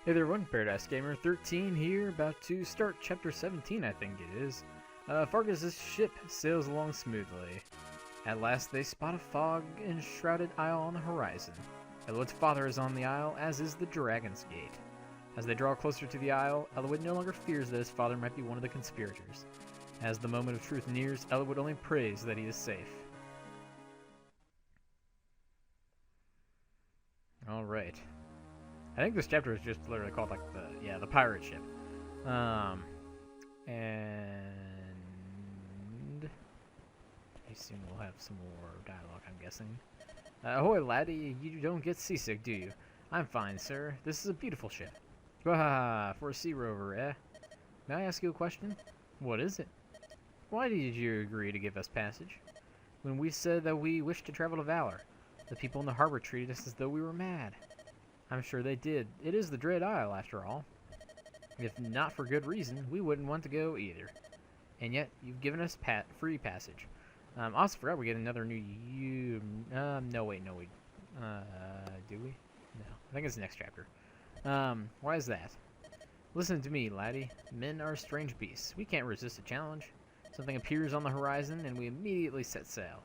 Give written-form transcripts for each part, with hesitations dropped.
Hey there everyone, Paradise Gamer 13 here, about to start chapter 17 I think it is. Fargus' ship sails along smoothly. At last they spot a fog-enshrouded isle on the horizon. Elwood's father is on the isle, as is the Dragon's Gate. As they draw closer to the isle, Elwood no longer fears that his father might be one of the conspirators. As the moment of truth nears, Elwood only prays that he is safe. Alright. I think this chapter is just literally called like the pirate ship. And pretty soon we'll have some more dialogue, I'm guessing. Ahoy laddie, you don't get seasick, do you? I'm fine, sir. This is a beautiful ship. Wahaha, for a sea rover, eh? May I ask you a question? What is it? Why did you agree to give us passage? When we said that we wished to travel to Valor, the people in the harbor treated us as though we were mad. I'm sure they did. It is the Dread Isle, after all. If not for good reason, we wouldn't want to go either. And yet, you've given us free passage. I also forgot we get another new no, wait, no, do we? No, I think it's the next chapter. Why is that? Listen to me, laddie. Men are strange beasts. We can't resist a challenge. Something appears on the horizon, and we immediately set sail.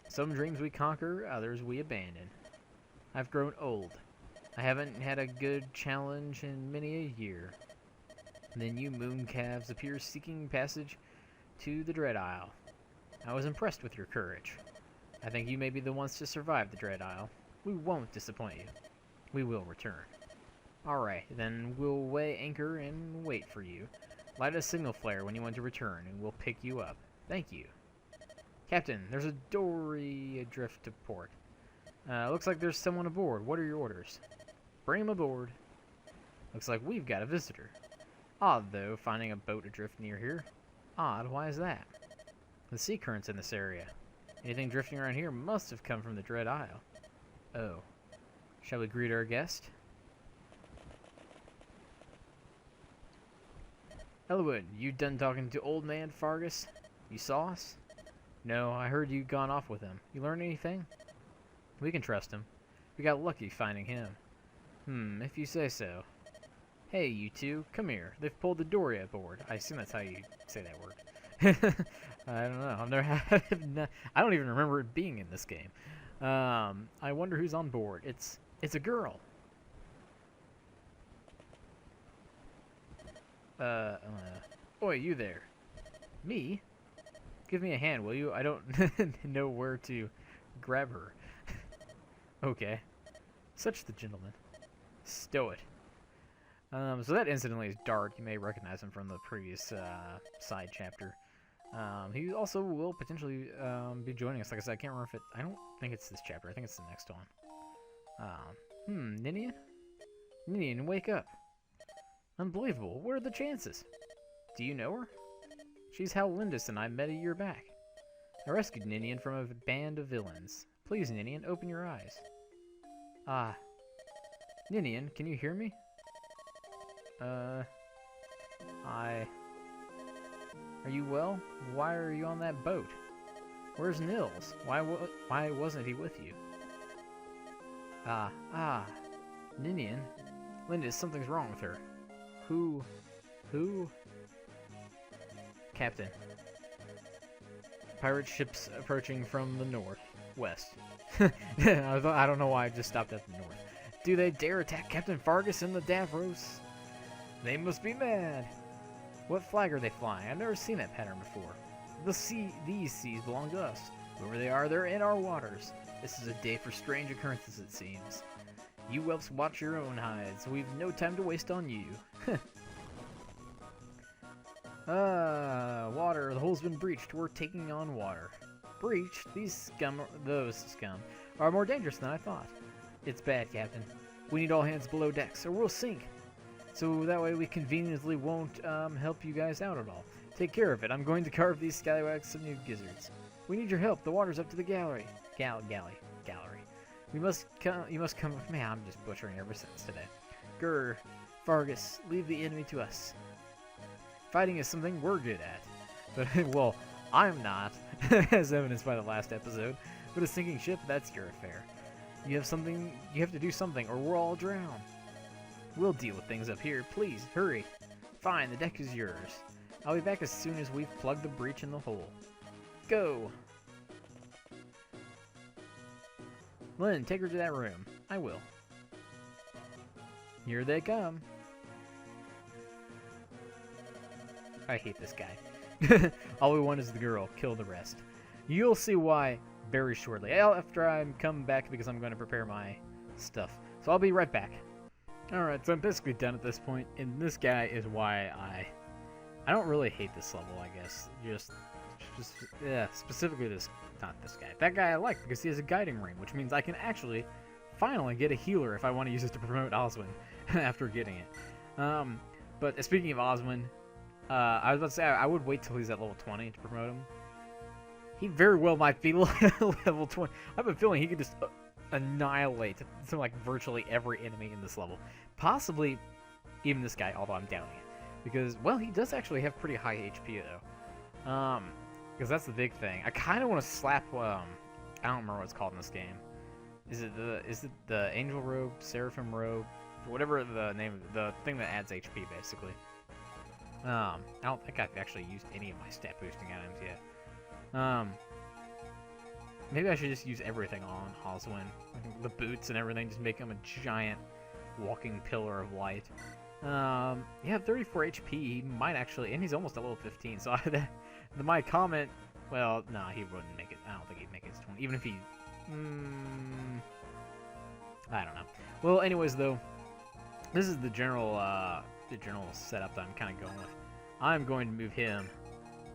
Some dreams we conquer, others we abandon. I've grown old. I haven't had a good challenge in many a year. And then you mooncalves appear seeking passage to the Dread Isle. I was impressed with your courage. I think you may be the ones to survive the Dread Isle. We won't disappoint you. We will return. Alright, then we'll weigh anchor and wait for you. Light a signal flare when you want to return, and we'll pick you up. Thank you. Captain, there's a dory adrift to port. Looks like there's someone aboard. What are your orders? Bring him aboard. Looks like we've got a visitor. Odd, though, finding a boat adrift near here. Odd, why is that? The sea currents in this area. Anything drifting around here must have come from the Dread Isle. Oh. Shall we greet our guest? Elwood, you done talking to old man Fargus? You saw us? No, I heard you gone off with him. You learn anything? We can trust him. We got lucky finding him. If you say so. Hey, you two, come here. They've pulled the dory aboard. I assume that's how you say that word. I don't know. I've never had. I don't even remember it being in this game. I wonder who's on board. It's a girl. Oi, you there? Me? Give me a hand, will you? I don't know where to grab her. Okay. Such the gentleman. Stow it. So that incidentally is Dart. You may recognize him from the previous side chapter. He also will potentially be joining us. Like I said, I can't remember if it... I don't think it's this chapter. I think it's the next one. Ninian? Ninian, wake up. Unbelievable. What are the chances? Do you know her? She's how Lindis and I met a year back. I rescued Ninian from a band of villains. Please, Ninian, open your eyes. Ah. Ninian, can you hear me? Are you well? Why are you on that boat? Where's Nils? Why wasn't he with you? Ninian? Linda, something's wrong with her. Who? Captain. Pirate ships approaching from the northwest. I don't know why I just stopped at the north. Do they dare attack Captain Fargus and the Davros? They must be mad. What flag are they flying? I've never seen that pattern before. These seas belong to us. Whoever they are, they're in our waters. This is a day for strange occurrences, it seems. You whelps watch your own hides. We've no time to waste on you. Water. The hole's been breached. We're taking on water. Breached? Those scum, are more dangerous than I thought. It's bad, Captain. We need all hands below decks, or we'll sink. So that way we conveniently won't help you guys out at all. Take care of it. I'm going to carve these scallywags some new gizzards. We need your help. The water's up to the gallery. Gallery. You must come. Man, I'm just butchering every sentence today. Grr. Fargus, leave the enemy to us. Fighting is something we're good at. But, well, I'm not, as evidenced by the last episode. But a sinking ship, that's your affair. You have to do something, or we'll all drown. We'll deal with things up here. Please, hurry. Fine, the deck is yours. I'll be back as soon as we've plugged the breach in the hole. Go! Lynn, take her to that room. I will. Here they come. I hate this guy. All we want is the girl. Kill the rest. You'll see why very shortly. After I come back because I'm going to prepare my stuff. So I'll be right back. Alright, so I'm basically done at this point. And this guy is why I don't really hate this level, I guess. Just yeah, specifically this, not this guy. That guy I like because he has a guiding ring, which means I can actually finally get a healer if I want to use it to promote Oswin after getting it. But speaking of Oswin, I was about to say I would wait till he's at level 20 to promote him. He very well might be level 20. I have a feeling he could just annihilate like virtually every enemy in this level. Possibly even this guy, although I'm doubting it. Because, well, he does actually have pretty high HP, though. Because that's the big thing. I kind of want to slap, I don't remember what it's called in this game. Is it the Angel Robe, Seraphim Robe, whatever the name of the thing that adds HP, basically. I don't think I've actually used any of my stat boosting items yet. Maybe I should just use everything on Oswin. The boots and everything, just make him a giant walking pillar of light. Yeah, 34 HP, he might actually, and he's almost at level 15, so my comment, well, no, he wouldn't make it, I don't think he'd make it to 20, even if he, I don't know. Well, anyways, though, this is the general setup that I'm kind of going with. I'm going to move him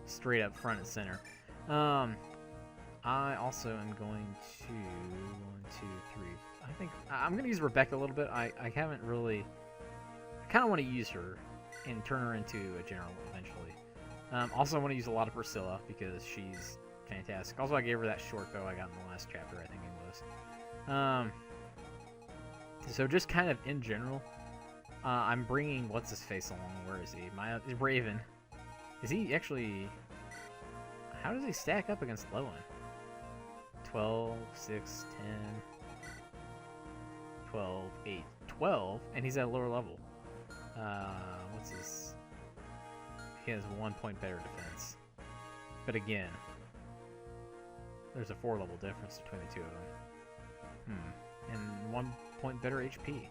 straight up front and center. I also am going to, 1, 2, 3, I think, I'm going to use Rebecca a little bit. I haven't really, I kind of want to use her and turn her into a general eventually. Also, I want to use a lot of Priscilla because she's fantastic. Also, I gave her that short bow I got in the last chapter, I think it was. So just kind of in general, I'm bringing what's-his-face along. Where is he? Raven. Is he actually... How does he stack up against Lowen? 12, 6, 10, 12, 8, 12, and he's at a lower level. What's his... He has 1 point better defense. But again, there's a 4-level difference between the two of them. And 1 point better HP.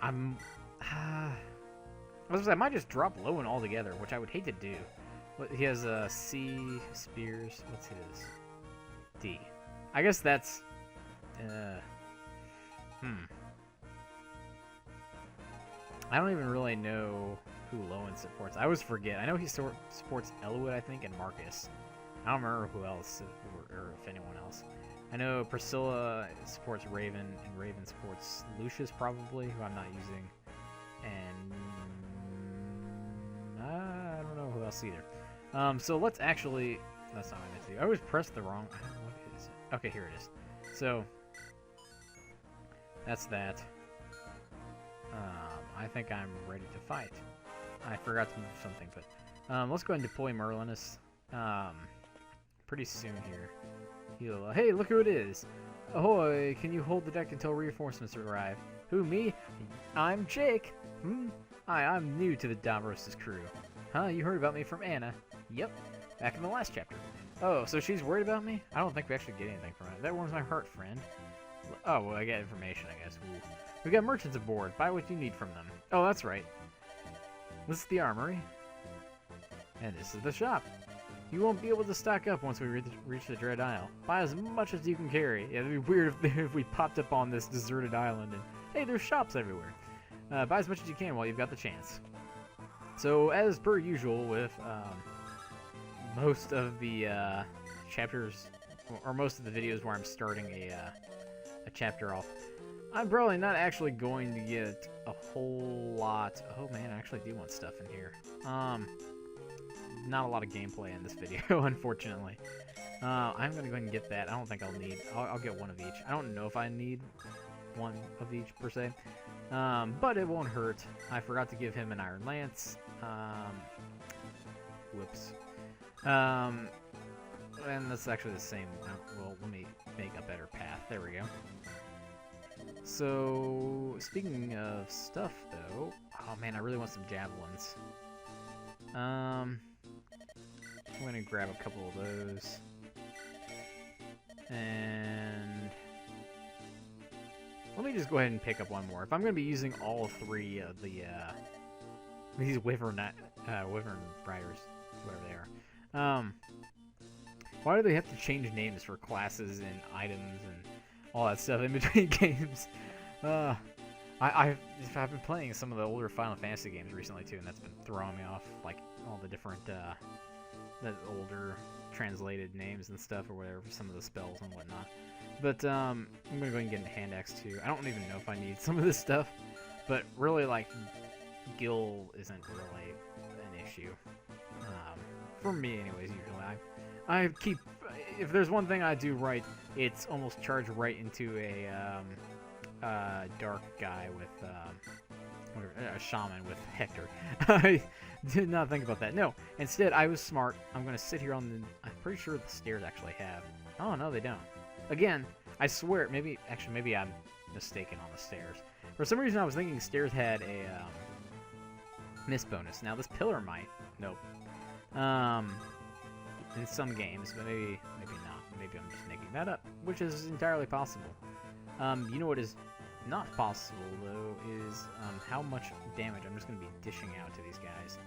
I might just drop Lowen altogether, which I would hate to do. He has C, Spears, what's his? D. I guess that's... I don't even really know who Lowen supports. I always forget. I know he supports Elwood, I think, and Marcus. I don't remember who else, or if anyone else. I know Priscilla supports Raven, and Raven supports Lucius, probably, who I'm not using. And... I don't know who else either. So let's actually... That's not what I meant to do. I always pressed the wrong... I don't know what is it. Okay, here it is. So... That's that. I think I'm ready to fight. I forgot to move something, but... let's go ahead and deploy Merlinus. Pretty soon here. He'll... hey, look who it is! Ahoy! Can you hold the deck until reinforcements arrive? Who, me? I'm Jake! Hi, I'm new to the Davros' crew. Huh, you heard about me from Anna? Yep, back in the last chapter. Oh, so she's worried about me? I don't think we actually get anything from it. That warms my heart, friend. Oh, well, I get information, I guess. Ooh. We got merchants aboard. Buy what you need from them. Oh, that's right. This is the armory. And this is the shop. You won't be able to stock up once we reach the Dread Isle. Buy as much as you can carry. Yeah, it'd be weird if we popped up on this deserted island and, hey, there's shops everywhere. Buy as much as you can while you've got the chance. So, as per usual with most of the chapters, or most of the videos where I'm starting a chapter off, I'm probably not actually going to get a whole lot. Oh man, I actually do want stuff in here. Not a lot of gameplay in this video, unfortunately. I'm gonna go ahead and get that. I don't think I'll need. I'll get one of each. I don't know if I need one of each per se, but it won't hurt. I forgot to give him an iron lance. Whoops. And that's actually the same. Well, let me make a better path. There we go. So, speaking of stuff, though... Oh, man, I really want some javelins. I'm gonna grab a couple of those. And... let me just go ahead and pick up one more. If I'm gonna be using all three of the, these wyvern riders, whatever they are. Why do they have to change names for classes and items and all that stuff in between games? I've been playing some of the older Final Fantasy games recently too, and that's been throwing me off, like all the different the older translated names and stuff or whatever for some of the spells and whatnot. But I'm gonna go ahead and get a hand axe too. I don't even know if I need some of this stuff, but really, like, Gil isn't really an issue for me, anyways. Usually, I keep, if there's one thing I do right, it's almost charge right into a dark guy with a shaman with Hector. I did not think about that. No, instead I was smart. I'm gonna sit here on the. I'm pretty sure the stairs actually have. Oh no, they don't. Again, I swear, maybe I'm mistaken on the stairs. For some reason, I was thinking stairs had a miss bonus. Now this pillar might. Nope. In some games, but maybe not. Maybe I'm just making that up, which is entirely possible. You know what is not possible though is how much damage I'm just gonna be dishing out to these guys.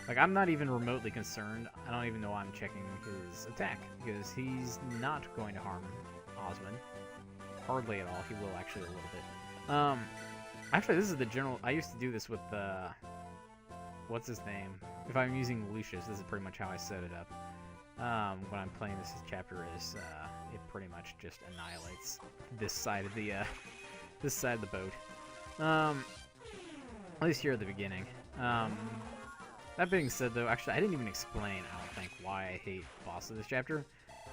Like, I'm not even remotely concerned. I don't even know I'm checking his attack because he's not going to harm Osmond. Hardly at all. He will actually a little bit. Actually, this is the general. I used to do this with what's his name? If I'm using Lucius, this is pretty much how I set it up. When I'm playing this chapter is it pretty much just annihilates this side of the boat. At least here at the beginning. That being said, though, actually I didn't even explain, I don't think, why I hate the boss of this chapter.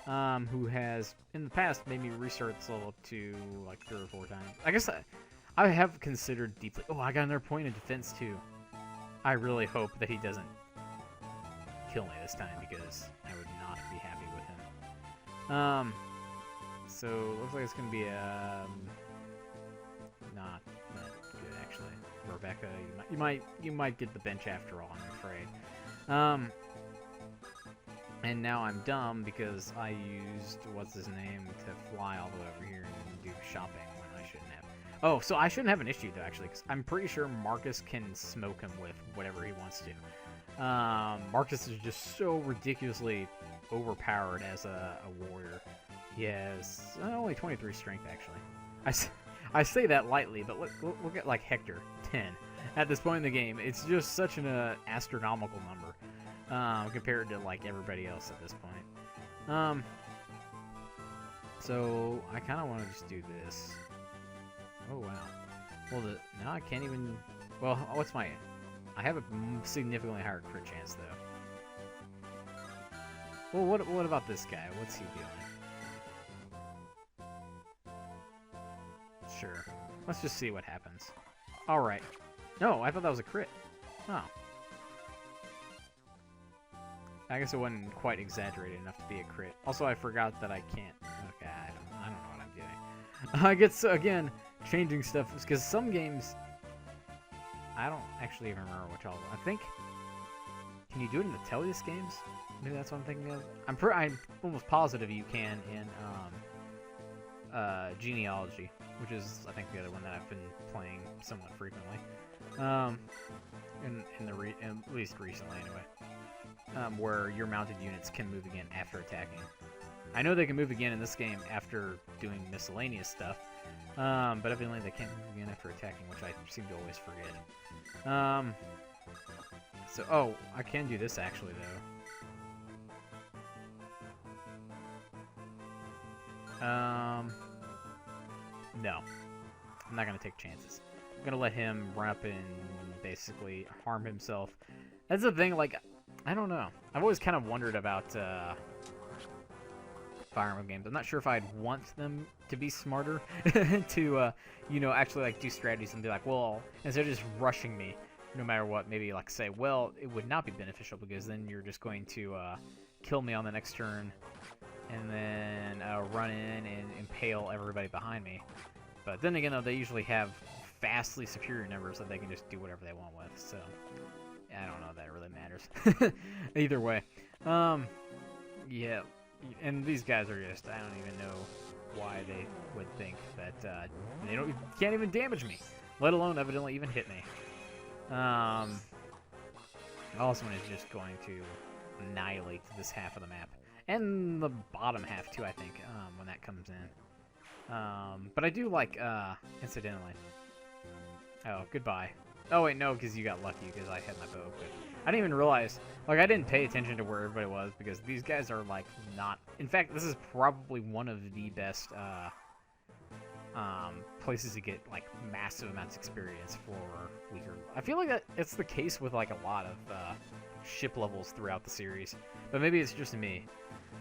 Who has in the past made me restart this level up to like 3 or 4 times. I guess I have considered deeply. Oh, I got another point of defense too. I really hope that he doesn't kill me this time because I would not be happy with him. So looks like it's gonna be not good actually. Rebecca, you might get the bench after all, I'm afraid. And now I'm dumb because I used what's his name to fly all the way over here and do shopping when I shouldn't have. Oh, so I shouldn't have an issue though actually, because I'm pretty sure Marcus can smoke him with whatever he wants to. Marcus is just so ridiculously overpowered as a warrior. He has only 23 strength actually. I say that lightly, but look at like Hector, 10. At this point in the game, it's just such an astronomical number compared to like everybody else at this point. So I kind of want to just do this. Oh wow. Well, now I can't even. Well, what's my? I have a significantly higher crit chance though. Well, what about this guy? What's he doing? Sure. Let's just see what happens. Alright. No, I thought that was a crit. Oh. I guess it wasn't quite exaggerated enough to be a crit. Also, I forgot that I can't... Okay, I don't know what I'm doing. I get, again, changing stuff, because some games... I don't actually even remember which all... I think... Can you do it in the Tellius games? Maybe that's what I'm thinking of. I'm almost positive you can in Genealogy, which is, I think, the other one that I've been playing somewhat frequently. At least recently, anyway. Where your mounted units can move again after attacking. I know they can move again in this game after doing miscellaneous stuff, but evidently they can't move again after attacking, which I seem to always forget. So, oh, I can do this actually, though. No. I'm not going to take chances. I'm going to let him run up and basically harm himself. That's the thing, like, I don't know. I've always kind of wondered about Fire Emblem games. I'm not sure if I'd want them to be smarter to, you know, actually, like, do strategies and be like, well, instead of just rushing me, no matter what, maybe, like, say, well, it would not be beneficial because then you're just going to kill me on the next turn and then run in and impale everybody behind me. But then again, though, they usually have vastly superior numbers that they can just do whatever they want with. So I don't know if that really matters. Either way, yeah. And these guys are just, I don't even know why they would think that they can't even damage me, let alone evidently even hit me. Also, one is just going to annihilate this half of the map. And the bottom half, too, I think, when that comes in. But I do like, incidentally. Oh, goodbye. Oh, wait, no, because you got lucky, because I had my bow equipped. I didn't even realize, like, I didn't pay attention to where everybody was, because these guys are, like, not... In fact, this is probably one of the best, places to get, like, massive amounts of experience for weaker... I feel like that it's the case with, like, a lot of, ship levels throughout the series. But maybe it's just me.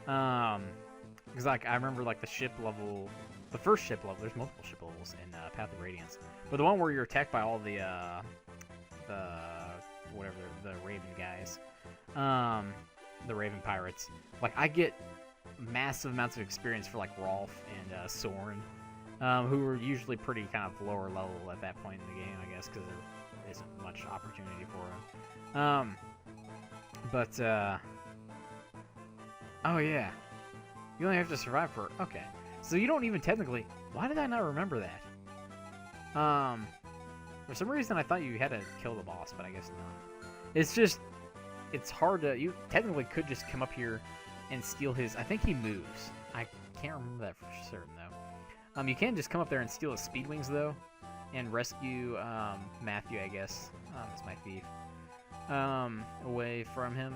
Because, like, I remember, like, the ship level... The first ship level, there's multiple ship levels in Path of Radiance. But the one where you're attacked by all the whatever, the Raven guys, the Raven pirates, like, I get massive amounts of experience for, like, Rolf and Soren, who are usually pretty kind of lower level at that point in the game, I guess, because there isn't much opportunity for them. Oh yeah, you only have to survive for, okay. So you don't even technically... Why did I not remember that? For some reason I thought you had to kill the boss, but I guess not. It's just... It's hard to... You technically could just come up here and steal his... I think he moves. I can't remember that for certain, though. You can just come up there and steal his speed wings, though. And rescue Matthew, I guess. Is my thief. Away from him.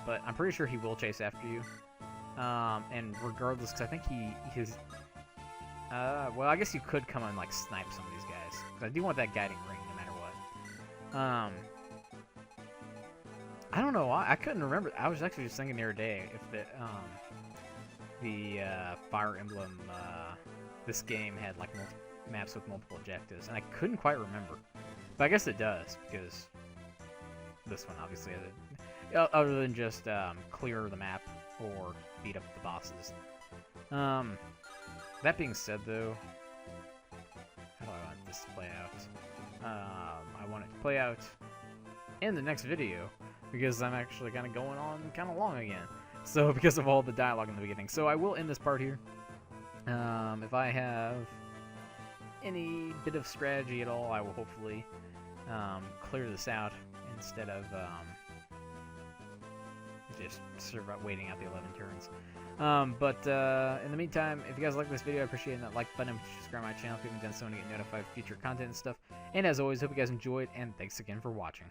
But I'm pretty sure he will chase after you. And regardless, because I think his... well, I guess you could come and, like, snipe some of these guys. Because I do want that guiding ring, no matter what. I don't know why. I couldn't remember. I was actually just thinking the other day if the Fire Emblem, this game had, like, maps with multiple objectives. And I couldn't quite remember. But I guess it does, because this one, obviously, other than just clear the map or beat up the bosses. That being said, though, how do I want this to play out? I want it to play out in the next video, because I'm actually kind of going on kind of long again. So, because of all the dialogue in the beginning. So, I will end this part here. If I have any bit of strategy at all, I will hopefully clear this out instead of just waiting out the 11 turns. In the meantime, if you guys like this video, I appreciate that like button. Subscribe to my channel if you haven't done so to get notified of future content and stuff. And as always, hope you guys enjoyed, and thanks again for watching.